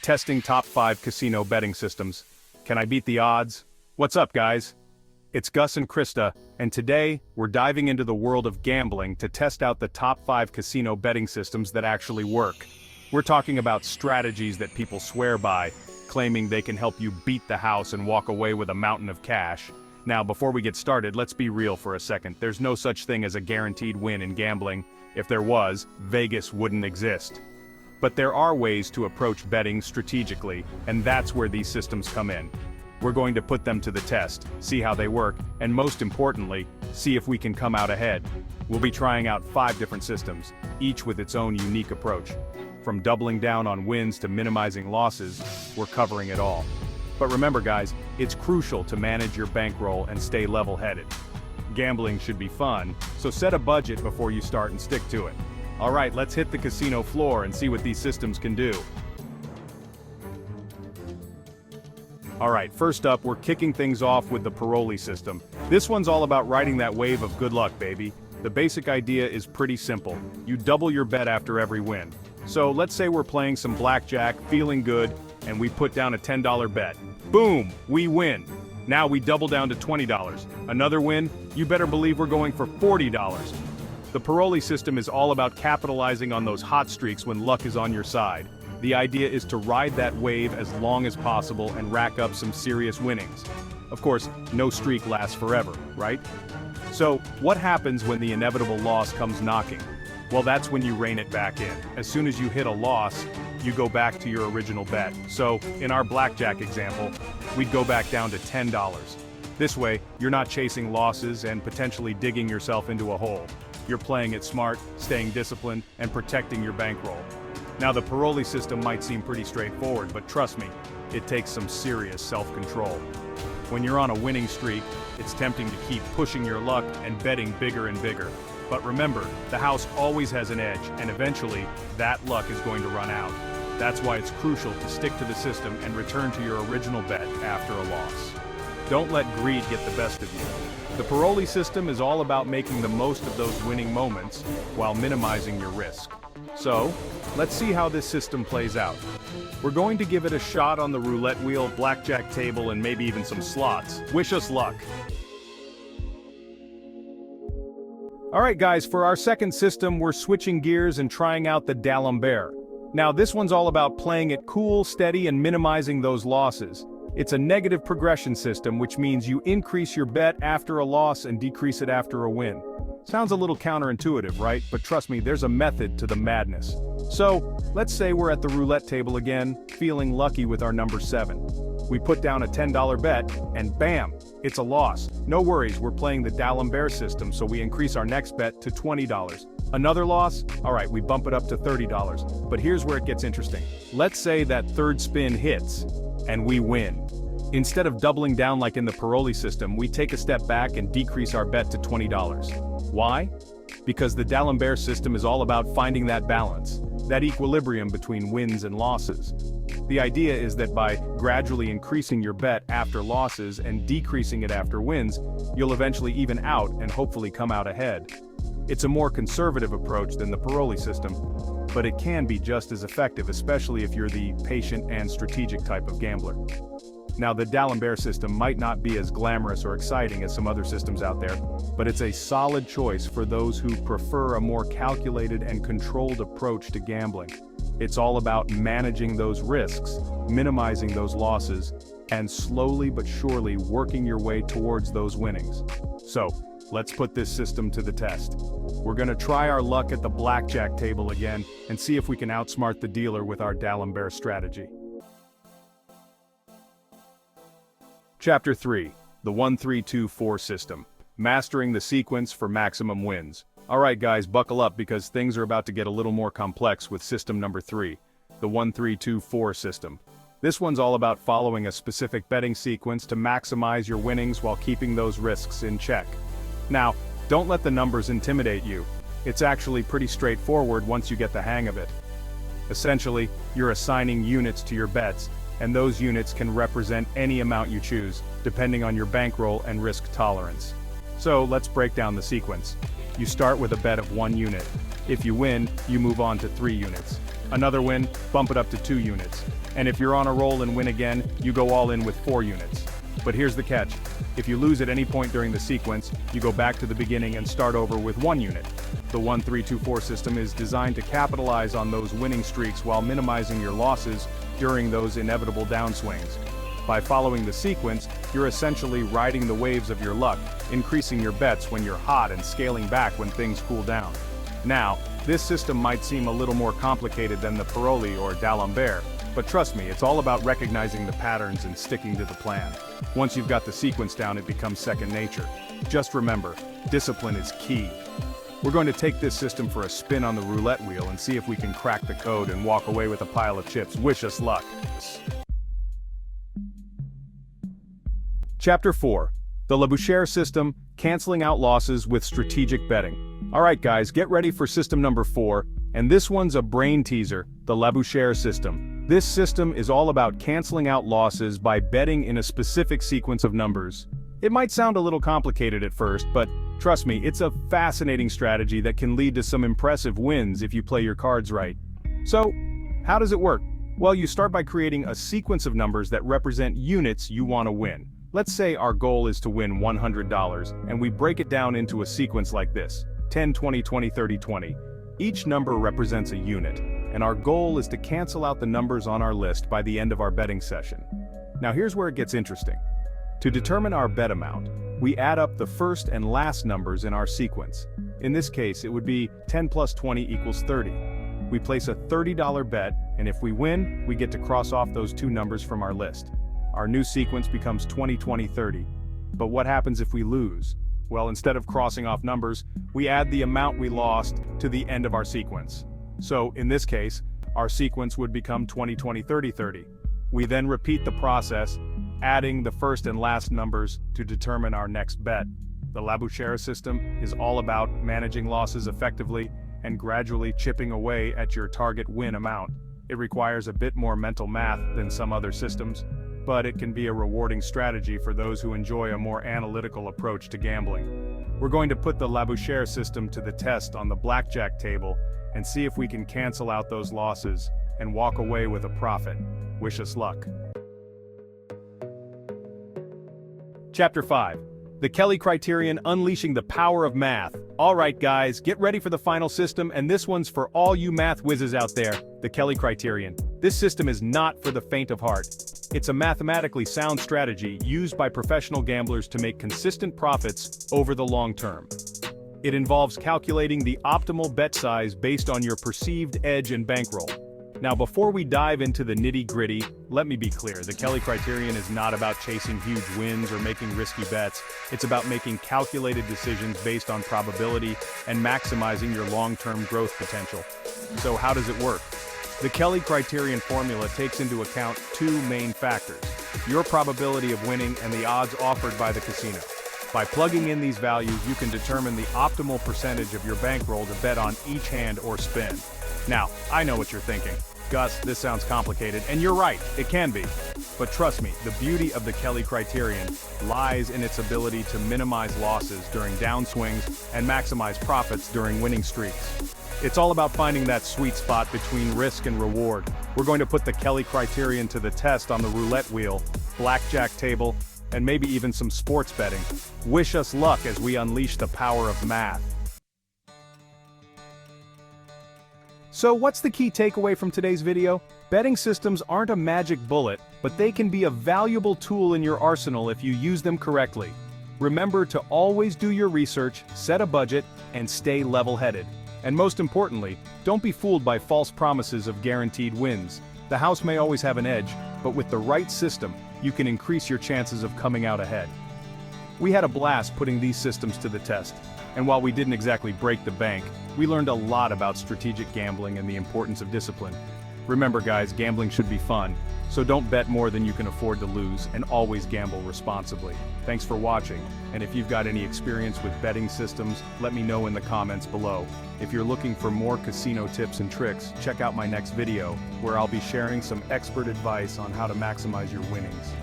testing top 5 casino betting systems. Can I beat the odds? What's up, guys? It's Gus and Krista, and today, we're diving into the world of gambling to test out the top 5 casino betting systems that actually work. We're talking about strategies that people swear by, claiming they can help you beat the house and walk away with a mountain of cash. Now, before we get started, let's be real for a second. There's no such thing as a guaranteed win in gambling. If there was, Vegas wouldn't exist. But there are ways to approach betting strategically, and that's where these systems come in. We're going to put them to the test, see how they work, and most importantly, see if we can come out ahead. We'll be trying out 5 different systems, each with its own unique approach. From doubling down on wins to minimizing losses, we're covering it all. But remember guys, it's crucial to manage your bankroll and stay level-headed. Gambling should be fun, so set a budget before you start and stick to it. Alright, let's hit the casino floor and see what these systems can do. Alright, first up, we're kicking things off with the Paroli system. This one's all about riding that wave of good luck, baby. The basic idea is pretty simple. You double your bet after every win. So let's say we're playing some blackjack, feeling good, and we put down a $10 bet. Boom, we win. Now we double down to $20. Another win, you better believe we're going for $40. The Paroli system is all about capitalizing on those hot streaks when luck is on your side. The idea is to ride that wave as long as possible and rack up some serious winnings. Of course, no streak lasts forever, right? So, what happens when the inevitable loss comes knocking? Well, that's when you rein it back in. As soon as you hit a loss, you go back to your original bet. So, in our blackjack example, we'd go back down to $10. This way, you're not chasing losses and potentially digging yourself into a hole. You're playing it smart, staying disciplined, and protecting your bankroll. Now, the Paroli system might seem pretty straightforward, but trust me, it takes some serious self-control. When you're on a winning streak, it's tempting to keep pushing your luck and betting bigger and bigger. But remember, the house always has an edge, and eventually, that luck is going to run out. That's why it's crucial to stick to the system and return to your original bet after a loss. Don't let greed get the best of you. The Paroli system is all about making the most of those winning moments while minimizing your risk. So, let's see how this system plays out. We're going to give it a shot on the roulette wheel, blackjack table, and maybe even some slots. Wish us luck. Alright guys, for our second system, we're switching gears and trying out the D'Alembert. Now this one's all about playing it cool, steady, and minimizing those losses. It's a negative progression system, which means you increase your bet after a loss and decrease it after a win. Sounds a little counterintuitive, right? But trust me, there's a method to the madness. So, let's say we're at the roulette table again, feeling lucky with our number 7. We put down a $10 bet, and bam, it's a loss. No worries, we're playing the D'Alembert system, so we increase our next bet to $20. Another loss? Alright, we bump it up to $30. But here's where it gets interesting. Let's say that third spin hits, and we win. Instead of doubling down like in the Paroli system, we take a step back and decrease our bet to $20. Why? Because the D'Alembert system is all about finding that balance, that equilibrium between wins and losses. The idea is that by gradually increasing your bet after losses and decreasing it after wins, you'll eventually even out and hopefully come out ahead. It's a more conservative approach than the Paroli system, but it can be just as effective, especially if you're the patient and strategic type of gambler. Now, the D'Alembert system might not be as glamorous or exciting as some other systems out there, but it's a solid choice for those who prefer a more calculated and controlled approach to gambling. It's all about managing those risks, minimizing those losses, and slowly but surely working your way towards those winnings. So, let's put this system to the test. We're gonna try our luck at the blackjack table again and see if we can outsmart the dealer with our D'Alembert strategy. Chapter 3, the 1-3-2-4 system. Mastering the sequence for maximum wins. Alright guys, buckle up because things are about to get a little more complex with system number 3, the 1-3-2-4 system. This one's all about following a specific betting sequence to maximize your winnings while keeping those risks in check. Now, don't let the numbers intimidate you. It's actually pretty straightforward once you get the hang of it. Essentially, you're assigning units to your bets, and those units can represent any amount you choose, depending on your bankroll and risk tolerance. So let's break down the sequence. You start with a bet of 1 unit. If you win, you move on to 3 units. Another win, bump it up to 2 units. And if you're on a roll and win again, you go all in with 4 units. But here's the catch. If you lose at any point during the sequence, you go back to the beginning and start over with 1 unit. The 1-3-2-4 system is designed to capitalize on those winning streaks while minimizing your losses during those inevitable downswings. By following the sequence, you're essentially riding the waves of your luck, increasing your bets when you're hot and scaling back when things cool down. Now, this system might seem a little more complicated than the Paroli or D'Alembert, but trust me, it's all about recognizing the patterns and sticking to the plan. Once you've got the sequence down, it becomes second nature. Just remember, discipline is key. We're going to take this system for a spin on the roulette wheel and see if we can crack the code and walk away with a pile of chips. Wish us luck. Chapter 4. The Labouchere System, Canceling Out Losses with Strategic Betting. Alright guys, get ready for system number 4, and this one's a brain teaser, the Labouchere System. This system is all about canceling out losses by betting in a specific sequence of numbers. It might sound a little complicated at first, but trust me, it's a fascinating strategy that can lead to some impressive wins if you play your cards right. So, how does it work? Well, you start by creating a sequence of numbers that represent units you want to win. Let's say our goal is to win $100, and we break it down into a sequence like this: 10, 20, 20, 30, 20. Each number represents a unit, and our goal is to cancel out the numbers on our list by the end of our betting session. Now here's where it gets interesting. To determine our bet amount, we add up the first and last numbers in our sequence. In this case, it would be 10 plus 20 equals 30. We place a $30 bet, and if we win, we get to cross off those 2 numbers from our list. Our new sequence becomes 20, 20, 30. But what happens if we lose? Well, instead of crossing off numbers, we add the amount we lost to the end of our sequence. So, in this case, our sequence would become 20, 20, 30, 30. We then repeat the process, adding the first and last numbers to determine our next bet. The Labouchere system is all about managing losses effectively and gradually chipping away at your target win amount. It requires a bit more mental math than some other systems, but it can be a rewarding strategy for those who enjoy a more analytical approach to gambling. We're going to put the Labouchere system to the test on the blackjack table and see if we can cancel out those losses and walk away with a profit. Wish us luck. Chapter 5. The Kelly Criterion, Unleashing the Power of Math. Alright guys, get ready for the final system, and this one's for all you math whizzes out there, the Kelly Criterion. This system is not for the faint of heart. It's a mathematically sound strategy used by professional gamblers to make consistent profits over the long term. It involves calculating the optimal bet size based on your perceived edge and bankroll. Now before we dive into the nitty-gritty, let me be clear, the Kelly Criterion is not about chasing huge wins or making risky bets. It's about making calculated decisions based on probability and maximizing your long-term growth potential. So how does it work? The Kelly Criterion formula takes into account 2 main factors: your probability of winning and the odds offered by the casino. By plugging in these values, you can determine the optimal percentage of your bankroll to bet on each hand or spin. Now, I know what you're thinking. Gus, this sounds complicated, and you're right, it can be. But trust me, the beauty of the Kelly Criterion lies in its ability to minimize losses during downswings and maximize profits during winning streaks. It's all about finding that sweet spot between risk and reward. We're going to put the Kelly Criterion to the test on the roulette wheel, blackjack table, and maybe even some sports betting. Wish us luck as we unleash the power of math. So what's the key takeaway from today's video? Betting systems aren't a magic bullet, but they can be a valuable tool in your arsenal if you use them correctly. Remember to always do your research, set a budget, and stay level-headed. And most importantly, don't be fooled by false promises of guaranteed wins. The house may always have an edge, but with the right system, you can increase your chances of coming out ahead. We had a blast putting these systems to the test, and while we didn't exactly break the bank, we learned a lot about strategic gambling and the importance of discipline. Remember guys, gambling should be fun, so don't bet more than you can afford to lose, and always gamble responsibly. Thanks for watching, and if you've got any experience with betting systems, let me know in the comments below. If you're looking for more casino tips and tricks, check out my next video, where I'll be sharing some expert advice on how to maximize your winnings.